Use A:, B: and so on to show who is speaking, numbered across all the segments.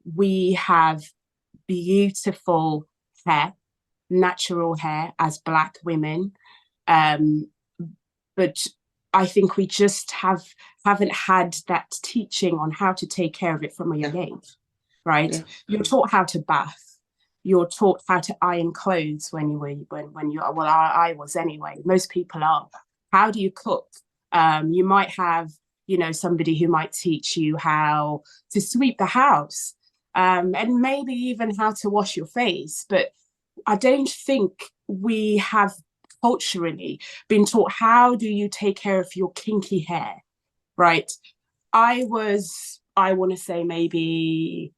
A: We have beautiful hair, natural hair as Black women. Um, but I think we just haven't had that teaching on how to take care of it from a young age, right?
B: Yeah.
A: You're taught how to bath. You're taught how to iron clothes when you were when you are, well, I was anyway. Most people are. How do you cook? You might have, somebody who might teach you how to sweep the house, and maybe even how to wash your face. But I don't think we have culturally been taught how do you take care of your kinky hair, right? I want to say maybe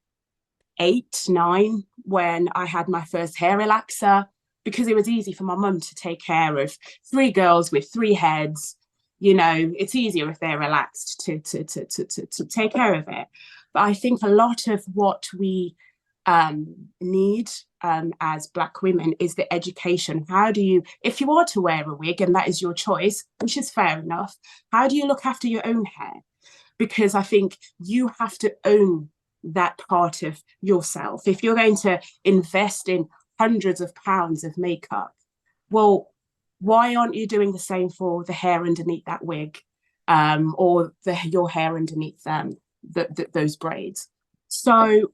A: 8, 9 when I had my first hair relaxer because it was easy for my mum to take care of 3 girls with 3 heads. It's easier if they're relaxed to take care of it. But I think a lot of what we need as Black women is the education. How do you, if you are to wear a wig and that is your choice, which is fair enough, how do you look after your own hair? Because I think you have to own that part of yourself. If you're going to invest in hundreds of pounds of makeup, well, why aren't you doing the same for the hair underneath that wig, or your hair underneath those braids? So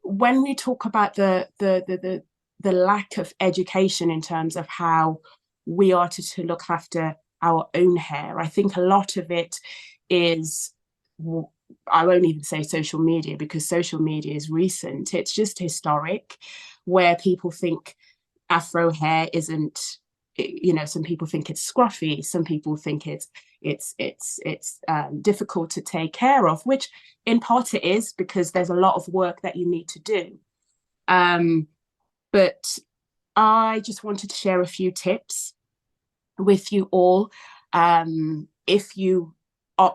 A: when we talk about the lack of education in terms of how we are to look after our own hair, I think a lot of it is, I won't even say social media because social media is recent. It's just historic, where people think Afro hair isn't, some people think it's scruffy, some people think it's difficult to take care of, which in part it is because there's a lot of work that you need to do. But I just wanted to share a few tips with you all. If you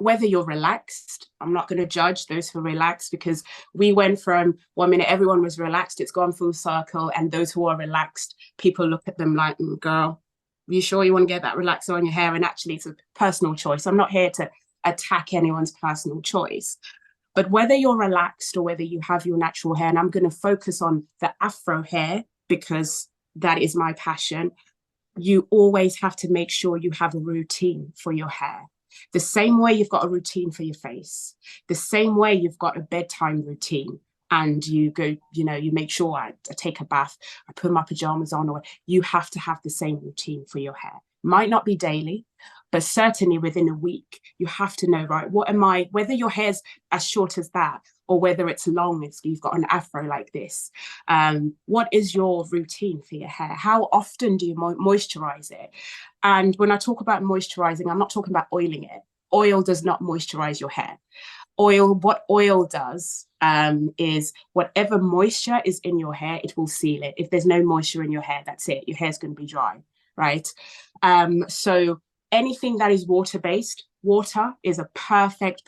A: whether you're relaxed, I'm not going to judge those who are relaxed because we went from 1 minute everyone was relaxed, it's gone full circle, and those who are relaxed, people look at them like, girl, are you sure you want to get that relaxer on your hair? And actually it's a personal choice. I'm not here to attack anyone's personal choice. But whether you're relaxed or whether you have your natural hair, and I'm going to focus on the Afro hair because that is my passion, you always have to make sure you have a routine for your hair. The same way you've got a routine for your face, the same way you've got a bedtime routine, and you go, you make sure I take a bath, I put my pajamas on, or you have to have the same routine for your hair. Might not be daily, but certainly within a week, you have to know, right, whether your hair's as short as that, or whether it's long, you've got an Afro like this. What is your routine for your hair? How often do you moisturize it? And when I talk about moisturizing, I'm not talking about oiling it. Oil does not moisturize your hair. What oil does is whatever moisture is in your hair, it will seal it. If there's no moisture in your hair, that's it. Your hair's going to be dry, right? So anything that is water-based, water is a perfect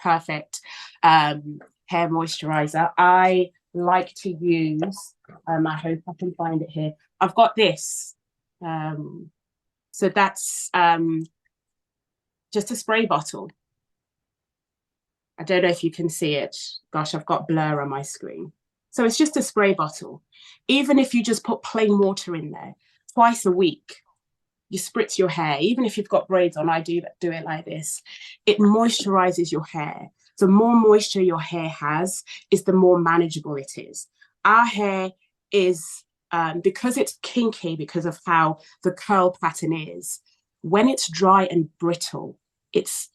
A: hair moisturizer. I like to use, I hope I can find it here. I've got this. So that's just a spray bottle. I don't know if you can see it. Gosh, I've got blur on my screen. So it's just a spray bottle. Even if you just put plain water in there twice a week, you spritz your hair. Even if you've got braids on, I do it like this. It moisturizes your hair. The more moisture your hair has, is the more manageable it is. Our hair is, because it's kinky, because of how the curl pattern is, when it's dry and brittle, it's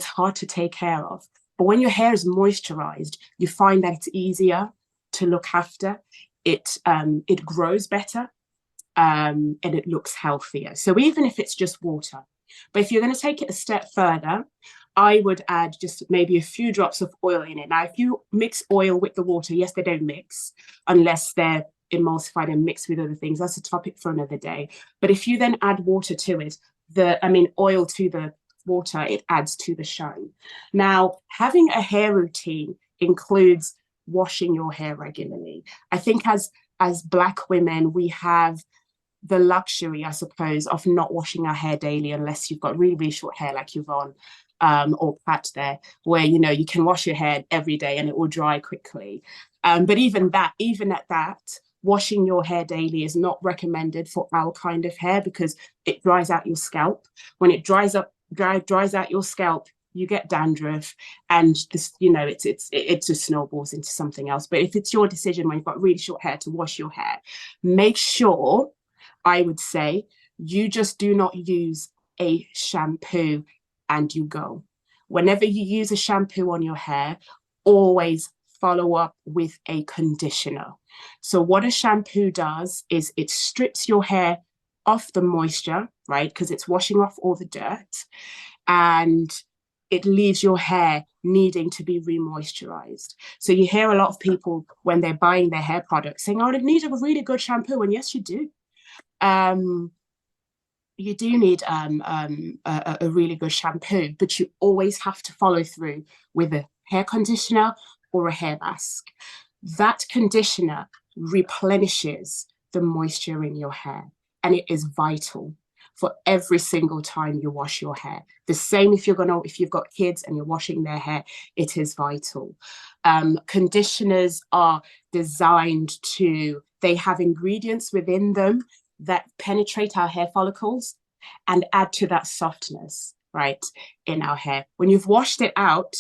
A: hard to take care of. But when your hair is moisturized, you find that it's easier to look after. It grows better, and it looks healthier. So even if it's just water, but if you're going to take it a step further, I would add just maybe a few drops of oil in it. Now, if you mix oil with the water, yes, they don't mix unless they're emulsified and mixed with other things. That's a topic for another day. But if you then add water to it, oil to the water, it adds to the shine. Now, having a hair routine includes washing your hair regularly. I think as Black women, we have the luxury, I suppose, of not washing our hair daily unless you've got really, really short hair like Yvonne. or pat there, where, you know, you can wash your hair every day and it will dry quickly. But even at that, washing your hair daily is not recommended for our kind of hair because it dries out your scalp. When it dries out your scalp, you get dandruff, and this, you know, it just snowballs into something else. But if it's your decision when you've got really short hair to wash your hair, make sure, I would say, you just do not use a shampoo and you go. Whenever you use a shampoo on your hair, always follow up with a conditioner. So what a shampoo does is it strips your hair off the moisture, right? Because it's washing off all the dirt, and it leaves your hair needing to be re-moisturized. So you hear a lot of people when they're buying their hair products saying, oh, it needs a really good shampoo. And yes, you do. You do need a really good shampoo, but you always have to follow through with a hair conditioner or a hair mask. That conditioner replenishes the moisture in your hair, and it is vital for every single time you wash your hair. The same if you've got kids and you're washing their hair, it is vital. Conditioners are designed they have ingredients within them that penetrate our hair follicles and add to that softness, right, in our hair. When you've washed it out,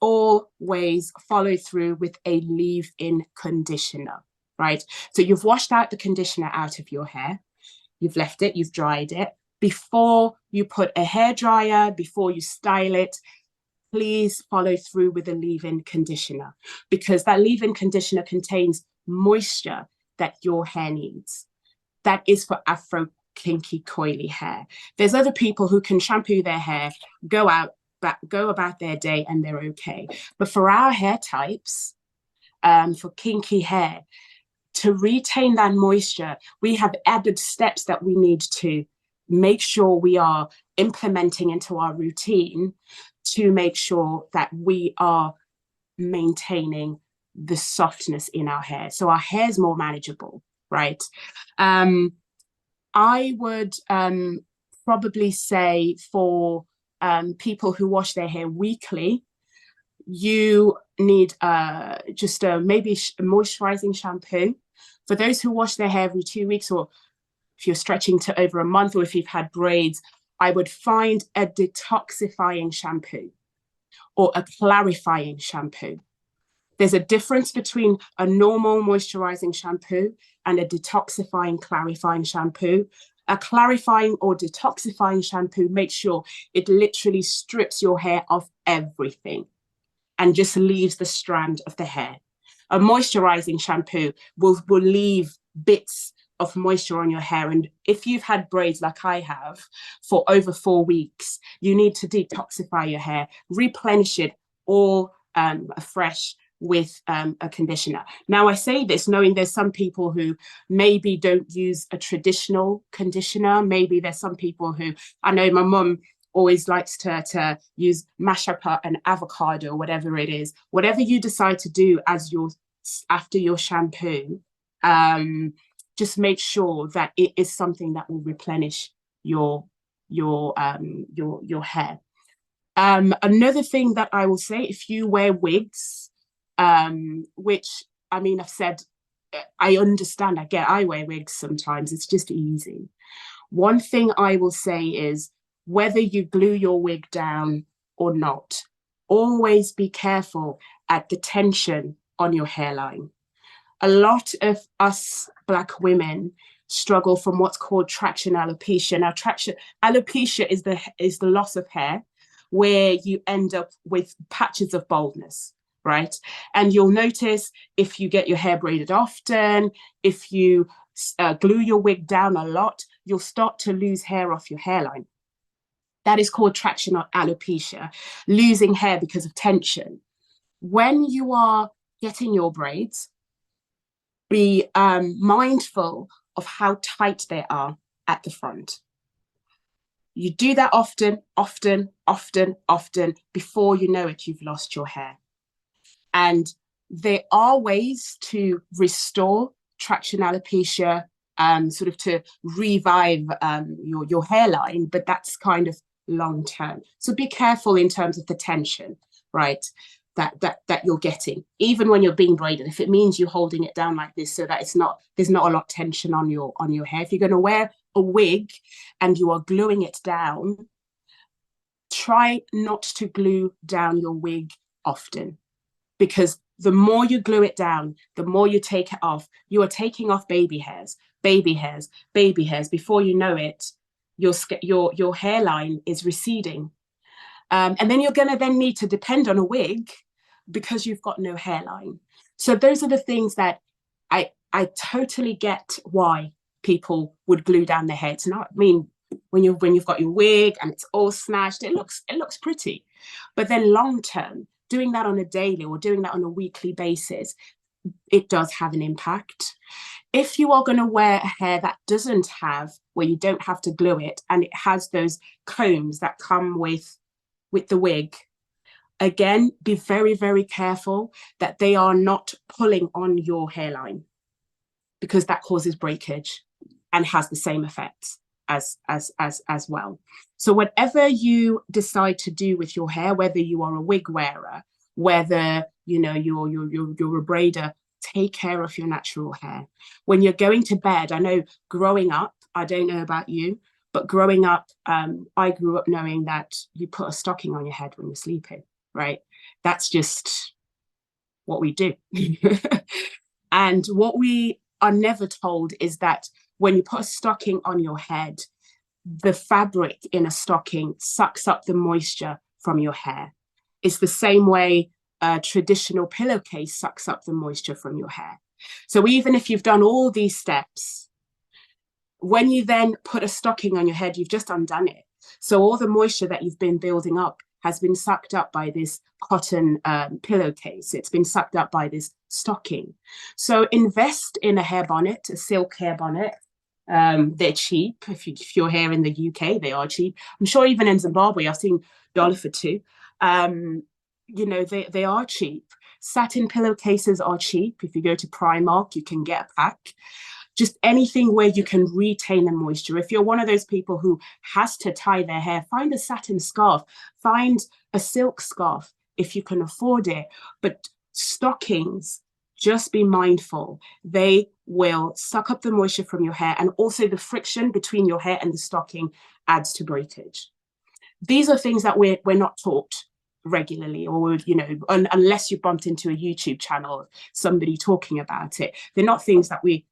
A: always follow through with a leave-in conditioner, right? So you've washed out the conditioner out of your hair, you've left it, you've dried it. Before you put a hairdryer, before you style it, please follow through with a leave-in conditioner, because that leave-in conditioner contains moisture that your hair needs. That is for Afro, kinky, coily hair. There's other people who can shampoo their hair, go about their day, and they're okay. But for our hair types, for kinky hair, to retain that moisture, we have added steps that we need to make sure we are implementing into our routine to make sure that we are maintaining the softness in our hair, so our hair is more manageable, right? I would probably say for people who wash their hair weekly, you need just maybe a moisturizing shampoo. For those who wash their hair every 2 weeks, or if you're stretching to over a month, or if you've had braids, I would find a detoxifying shampoo or a clarifying shampoo. There's a difference between a normal moisturizing shampoo and a detoxifying, clarifying shampoo. A clarifying or detoxifying shampoo makes sure it literally strips your hair of everything and just leaves the strand of the hair. A moisturizing shampoo will leave bits of moisture on your hair. And if you've had braids like I have for over 4 weeks, you need to detoxify your hair, replenish it all afresh with a conditioner. Now, I say this knowing there's some people who maybe don't use a traditional conditioner. Maybe there's some people who, I know my mum always likes to use mash up an avocado or whatever it is. Whatever you decide to do after your shampoo, just make sure that it is something that will replenish your hair. Another thing that I will say, if you wear wigs, which, I mean, I've said, I understand, I wear wigs sometimes, it's just easy. One thing I will say is, whether you glue your wig down or not, always be careful at the tension on your hairline. A lot of us Black women struggle from what's called traction alopecia. Now, alopecia is the loss of hair, where you end up with patches of baldness, right? And you'll notice if you get your hair braided often, if you glue your wig down a lot, you'll start to lose hair off your hairline. That is called traction alopecia, losing hair because of tension. When you are getting your braids, be mindful of how tight they are at the front. You do that often, before you know it, you've lost your hair. And there are ways to restore traction alopecia, sort of to revive your hairline, but that's kind of long term. So be careful in terms of the tension, right? That you're getting, even when you're being braided. If it means you're holding it down like this so that there's not a lot of tension on your hair. If you're going to wear a wig and you are gluing it down, try not to glue down your wig often, because the more you glue it down, the more you take it off. You are taking off baby hairs, baby hairs, baby hairs. Before you know it, your hairline is receding. And then you're going to then need to depend on a wig because you've got no hairline. So those are the things that I totally get why people would glue down their hair. It's not, I mean, when you've got your wig and it's all snatched, it looks pretty. But then long term, doing that on a daily or doing that on a weekly basis, it does have an impact. If you are going to wear a hair that doesn't have, where you don't have to glue it, and it has those combs that come with the wig, again, be very, very careful that they are not pulling on your hairline, because that causes breakage and has the same effects as well. So whatever you decide to do with your hair, whether you are a wig wearer, whether you're a braider, take care of your natural hair. When you're going to bed, I know growing up, I don't know about you, but growing up, I grew up knowing that you put a stocking on your head when you're sleeping, right? That's just what we do. And what we are never told is that when you put a stocking on your head, the fabric in a stocking sucks up the moisture from your hair. It's the same way a traditional pillowcase sucks up the moisture from your hair. So even if you've done all these steps, when you then put a stocking on your head, you've just undone it. So all the moisture that you've been building up has been sucked up by this cotton pillowcase. It's been sucked up by this stocking. So invest in a hair bonnet, a silk hair bonnet. They're cheap. If you're here in the UK, they are cheap. I'm sure even in Zimbabwe, I've seen $1 for $2. They are cheap. Satin pillowcases are cheap. If you go to Primark, you can get a pack. Just anything where you can retain the moisture. If you're one of those people who has to tie their hair, find a satin scarf, find a silk scarf if you can afford it. But stockings, just be mindful. They will suck up the moisture from your hair, and also the friction between your hair and the stocking adds to breakage. These are things that we're not taught regularly, or unless you bumped into a YouTube channel, somebody talking about it. They're not things that we,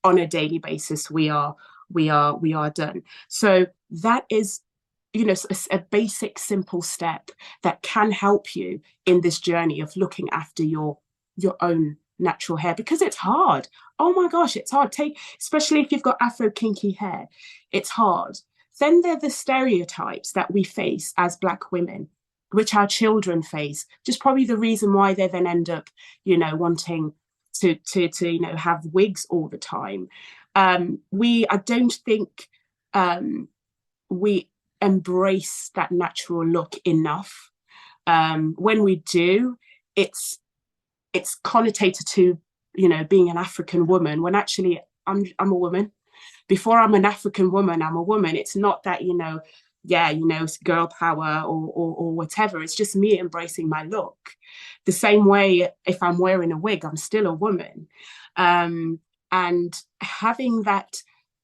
A: on a daily basis we are done. So that is, a basic, simple step that can help you in this journey of looking after your own natural hair, because it's hard. Oh my gosh, it's hard. Especially if you've got Afro kinky hair, it's hard. Then there are the stereotypes that we face as Black women, which our children face, which is probably the reason why they then end up, wanting to have wigs all the time. I don't think we embrace that natural look enough. When we do, it's connotated to, being an African woman, when actually I'm a woman. Before I'm an African woman, I'm a woman. It's not that, it's girl power or whatever. It's just me embracing my look. The same way, if I'm wearing a wig, I'm still a woman. And having that,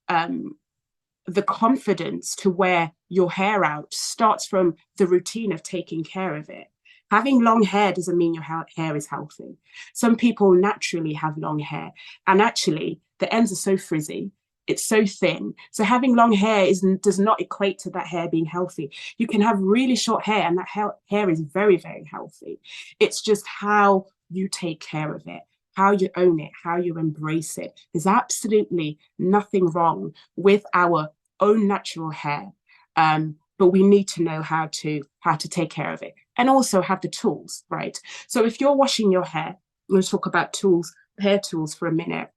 A: the confidence to wear your hair out starts from the routine of taking care of it. Having long hair doesn't mean your hair is healthy. Some people naturally have long hair, and actually the ends are so frizzy. It's so thin. So having long hair does not equate to that hair being healthy. You can have really short hair and that hair is very, very healthy. It's just how you take care of it, how you own it, how you embrace it. There's absolutely nothing wrong with our own natural hair, but we need to know how to take care of it, and also have the tools, right? So if you're washing your hair, we'll talk about tools, hair tools for a minute.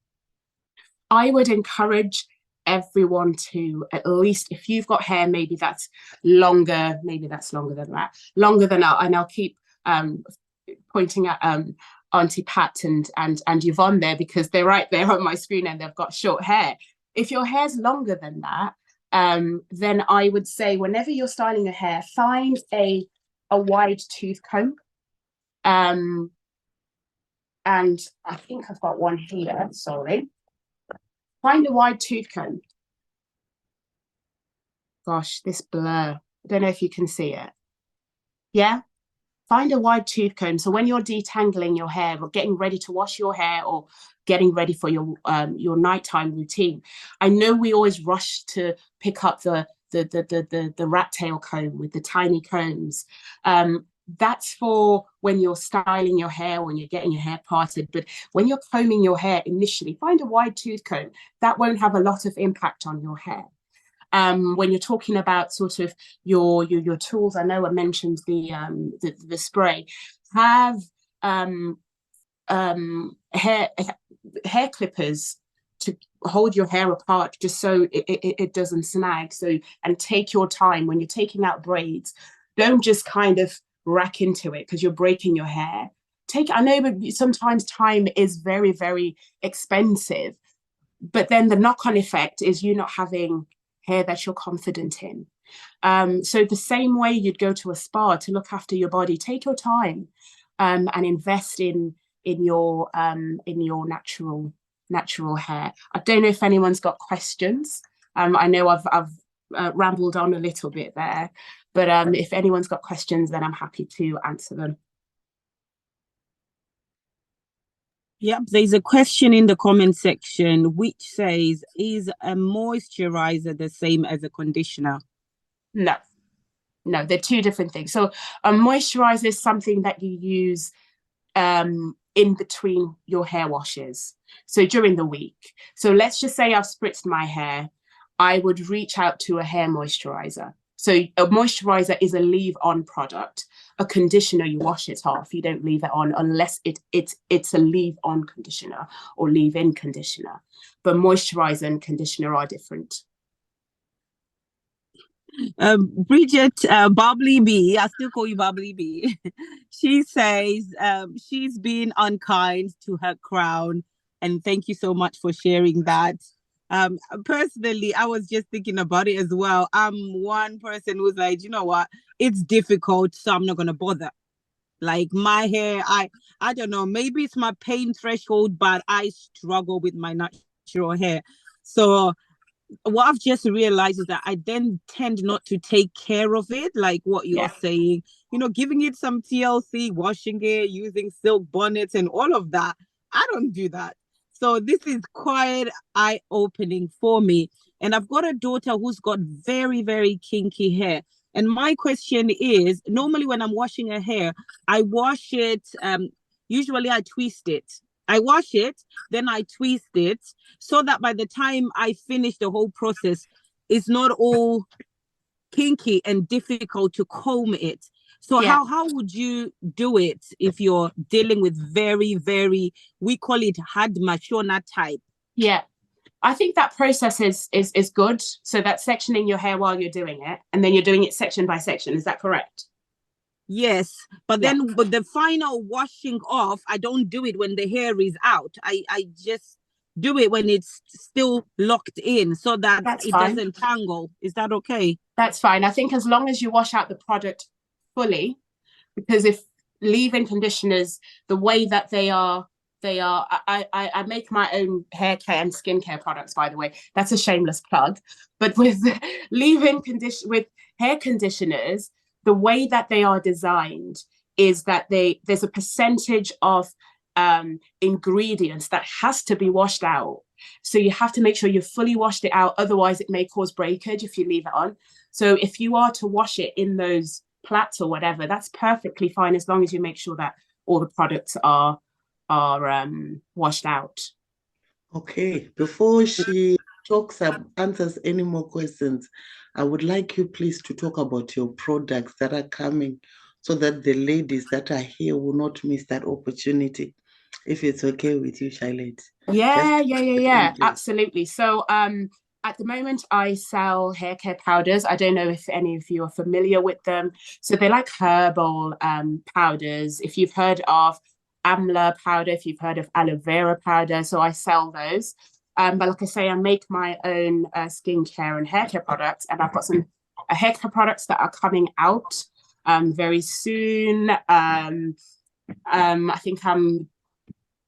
A: I would encourage everyone to, at least if you've got hair, maybe that's longer than that, and I'll keep pointing at Auntie Pat and Yvonne there, because they're right there on my screen and they've got short hair. If your hair's longer than that, then I would say whenever you're styling your hair, find a wide tooth comb. And I think I've got one here, sorry. Find a wide tooth comb. Gosh, this blur. I don't know if you can see it. Yeah? Find a wide tooth comb. So when you're detangling your hair or getting ready to wash your hair or getting ready for your nighttime routine, I know we always rush to pick up the rat tail comb with the tiny combs. That's for when you're styling your hair, when you're getting your hair parted. But when you're combing your hair initially, find a wide tooth comb. That won't have a lot of impact on your hair. When you're talking about sort of your tools, I know I mentioned the spray. Have hair clippers to hold your hair apart, just so it doesn't snag. So, and take your time when you're taking out braids. Don't just kind of rack into it because you're breaking your hair. I know, but sometimes time is very, very expensive. But then the knock-on effect is you not having hair that you're confident in. So the same way you'd go to a spa to look after your body, take your time and invest in your natural hair. I don't know if anyone's got questions. I know I've rambled on a little bit there, but if anyone's got questions, then I'm happy to answer them.
B: Yep, there's a question in the comment section which says, is a moisturizer the same as a conditioner?
A: No, they're two different things. So a moisturizer is something that you use in between your hair washes. So during the week. So let's just say I've spritzed my hair. I would reach out to a hair moisturizer. So a moisturizer is a leave-on product. A conditioner, you wash it off. You don't leave it on unless it's a leave-on conditioner or leave-in conditioner. But moisturizer and conditioner are different.
B: Bridget, Bubbly Bee, I still call you Bubbly Bee. She says she's been unkind to her crown, and thank you so much for sharing that. Personally, I was just thinking about it as well. I'm one person who's like, you know what, it's difficult, so I'm not gonna bother. Like my hair, I don't know, maybe it's my pain threshold, but I struggle with my natural hair. So what I've just realized is that I then tend not to take care of it, like what you're saying, giving it some TLC, washing it, using silk bonnets and all of that. I don't do that. So this is quite eye-opening for me. And I've got a daughter who's got very, very kinky hair. And my question is, normally when I'm washing her hair, I wash it, usually I twist it. I wash it, then I twist it so that by the time I finish the whole process, it's not all kinky and difficult to comb it. So how would you do it if you're dealing with very, very, we call it hard mashona type?
A: Yeah, I think that process is good. So that's sectioning your hair while you're doing it, and then you're doing it section by section. Is that correct?
B: Yes, but then with the final washing off, I don't do it when the hair is out. I just do it when it's still locked in so that it doesn't tangle. Is that okay?
A: That's fine. I think as long as you wash out the product fully, because if leave-in conditioners, the way that they are, I make my own hair care and skincare products, by the way. That's a shameless plug. But with leave-in condition, with hair conditioners, the way that they are designed is that there's a percentage of ingredients that has to be washed out. So you have to make sure you've fully washed it out. Otherwise, it may cause breakage if you leave it on. So if you are to wash it in those plats or whatever, that's perfectly fine as long as you make sure that all the products are washed out.
C: Okay, before she answers any more questions, I would like you please to talk about your products that are coming so that the ladies that are here will not miss that opportunity. If it's okay with you, Shylet.
A: Yeah, absolutely. So at the moment I sell hair care powders. I don't know if any of you are familiar with them. So they're like herbal powders. If you've heard of amla powder, if you've heard of aloe vera powder, so I sell those. But like I say, I make my own skincare and hair care products, and I've got some hair care products that are coming out very soon. I think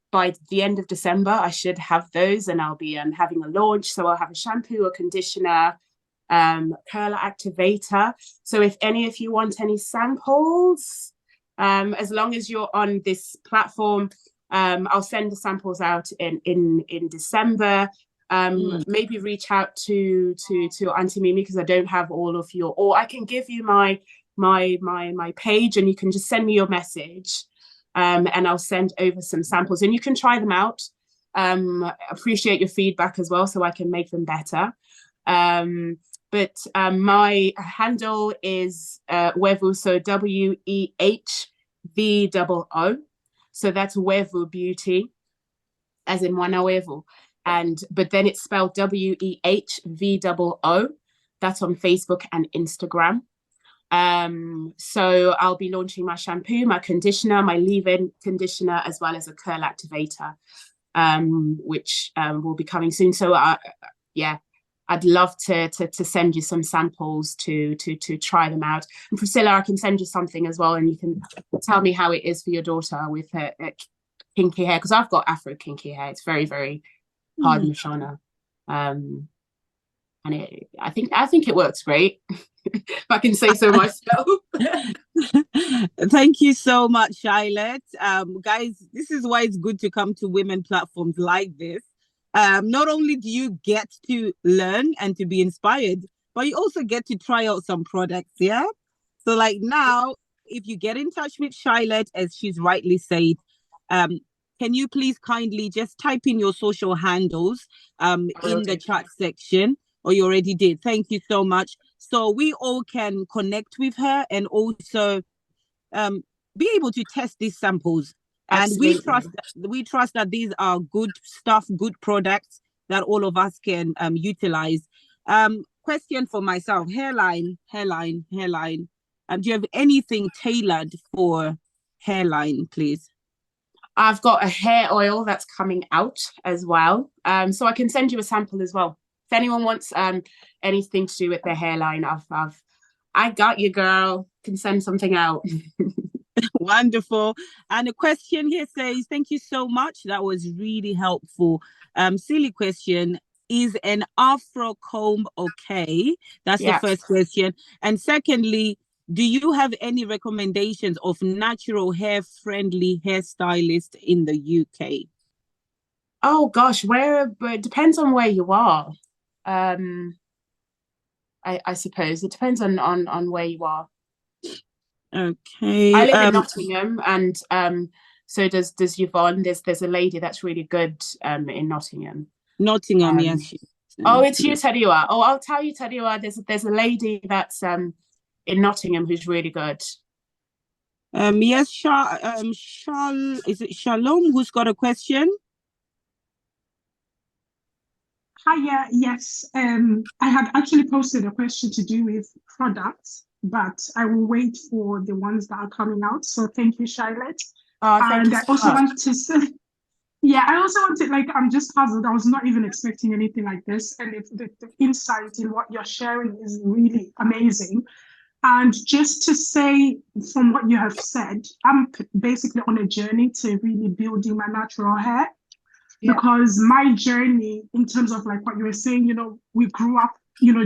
A: by the end of December, I should have those, and I'll be having a launch. So I'll have a shampoo, a conditioner, curler activator. So if any of you want any samples, as long as you're on this platform, I'll send the samples out in December. Maybe reach out to Auntiey Mimiey, because I don't have all of your, or I can give you my page, and you can just send me your message, and I'll send over some samples, and you can try them out. Appreciate your feedback as well, so I can make them better. But my handle is Wevu, so WEHVOO. So that's Wevu Beauty, as in Wanawevu. But then it's spelled WEHVOO. That's on Facebook and Instagram. So I'll be launching my shampoo, my conditioner, my leave-in conditioner, as well as a curl activator, which will be coming soon. So yeah, I'd love to send you some samples to try them out. And Priscilla, I can send you something as well, and you can tell me how it is for your daughter with her kinky hair, because I've got Afro kinky hair. It's very, very hard and shona. And I think it works great, if I can say so myself.
B: Thank you so much, Shylet. Guys, this is why it's good to come to women platforms like this. Not only do you get to learn and to be inspired, but you also get to try out some products, yeah? So like now, if you get in touch with Shylet, as she's rightly said, can you please kindly just type in your social handles in the chat section, or you already did? Thank you so much. So we all can connect with her and also be able to test these samples. Absolutely. And we trust that these are good stuff, good products that all of us can utilize. Question for myself: hairline. Do you have anything tailored for hairline, please?
A: I've got a hair oil that's coming out as well, so I can send you a sample as well. If anyone wants anything to do with their hairline, I got you, girl. Can send something out.
B: Wonderful. And a question here says, thank you so much. That was really helpful. Silly question. Is an Afro comb okay? That's the first question. And secondly, do you have any recommendations of natural hair-friendly hairstylists in the UK?
A: Oh gosh, it depends on where you are. I suppose it depends on where you are.
B: Okay.
A: I live in Nottingham, and so does Yvonne. There's a lady that's really good in Nottingham.
B: Nottingham, yes.
A: Oh, it's you, Tadiwa. Oh, I'll tell you, Tadiwa. There's a lady that's in Nottingham who's really good.
B: Yes, is it Shalom who's got a question?
D: Hiya, yes. I had actually posted a question to do with products, but I will wait for the ones that are coming out. So thank you, Shylet.
A: Thank you so
D: I also
A: much.
D: want to say, I also wanted, I'm just puzzled. I was not even expecting anything like this. And the insight in what you're sharing is really amazing. And just to say, from what you have said, I'm basically on a journey to really building my natural hair. Yeah. Because my journey, in terms of like what you were saying, we grew up,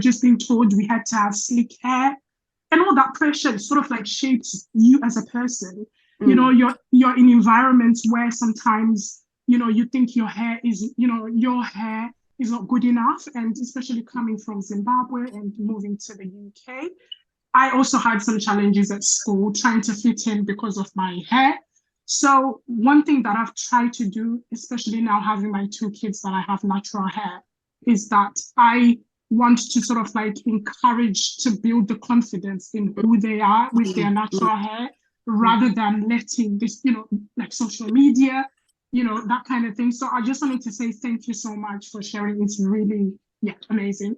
D: just being told we had to have slick hair, and all that pressure sort of like shapes you as a person. You're in environments where sometimes, you think your hair is not good enough. And especially coming from Zimbabwe and moving to the UK, I also had some challenges at school trying to fit in because of my hair. So one thing that I've tried to do, especially now having my two kids that I have natural hair, is that I want to sort of like encourage to build the confidence in who they are with their natural hair, rather than letting this, like social media, that kind of thing. So I just wanted to say thank you so much for sharing. It's really, amazing.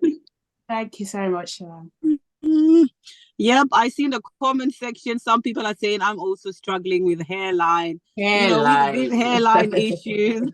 A: Thank you so much, Sharon.
B: Yep, I see in the comment section, some people are saying I'm also struggling with hairline. With hairline issues.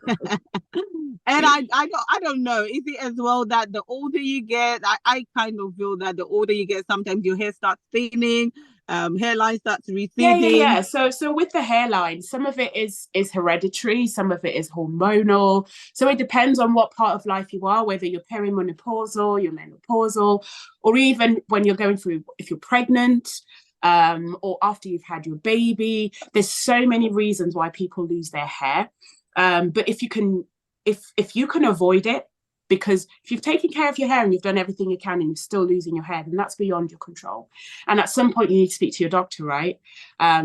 B: And I don't know. Is it as well that the older you get, I kind of feel that the older you get, sometimes your hair starts thinning, hairline starts receding.
A: Yeah. So with the hairline, some of it is hereditary, some of it is hormonal. So it depends on what part of life you are, whether you're perimenopausal, you're menopausal, or even when you're going through, if you're pregnant, or after you've had your baby. There's so many reasons why people lose their hair. But if you can avoid it, because if you've taken care of your hair and you've done everything you can and you're still losing your hair, then that's beyond your control. And at some point you need to speak to your doctor, right?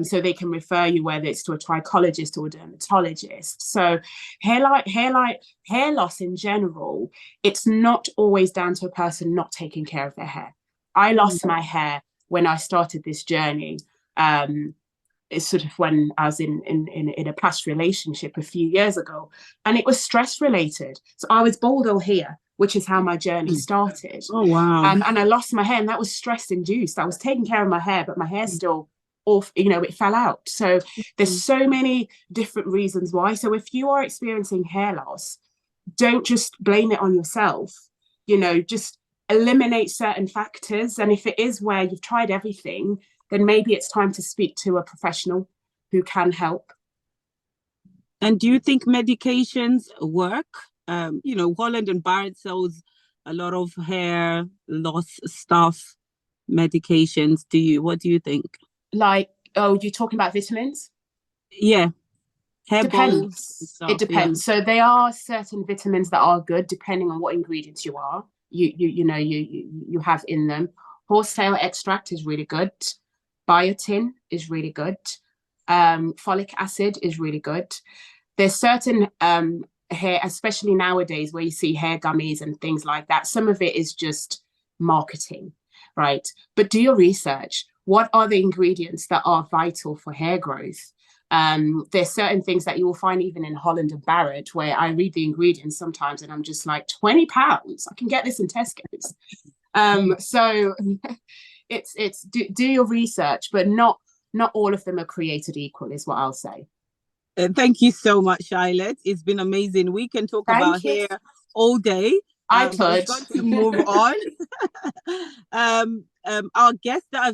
A: So they can refer you, whether it's to a trichologist or a dermatologist. So hair loss in general, it's not always down to a person not taking care of their hair. I lost my hair when I started this journey. It's sort of when I was in a past relationship a few years ago, and it was stress related. So I was bald all here, which is how my journey started.
B: Oh, wow.
A: And I lost my hair, and that was stress induced. I was taking care of my hair, but my hair still off, it fell out. So there's so many different reasons why. So if you are experiencing hair loss, don't just blame it on yourself. Just eliminate certain factors. And if it is where you've tried everything, then maybe it's time to speak to a professional who can help.
B: And do you think medications work? Holland and Barrett sells a lot of hair loss stuff, medications. What do you think?
A: Like, you're talking about vitamins?
B: Yeah. Hair balls.
A: Stuff, it depends. Yeah. So there are certain vitamins that are good depending on what ingredients you have in them. Horsetail extract is really good. Biotin is really good. Folic acid is really good. There's certain hair, especially nowadays, where you see hair gummies and things like that. Some of it is just marketing, right? But do your research. What are the ingredients that are vital for hair growth? There's certain things that you will find even in Holland and Barrett, where I read the ingredients sometimes and I'm just like, £20, I can get this in Tesco's. So it's do your research, but not all of them are created equal, is what I'll say.
B: Thank you so much, Shylet. It's been amazing. We can talk about hair all day.
A: I could.
B: We've got to move on. Our guest that I've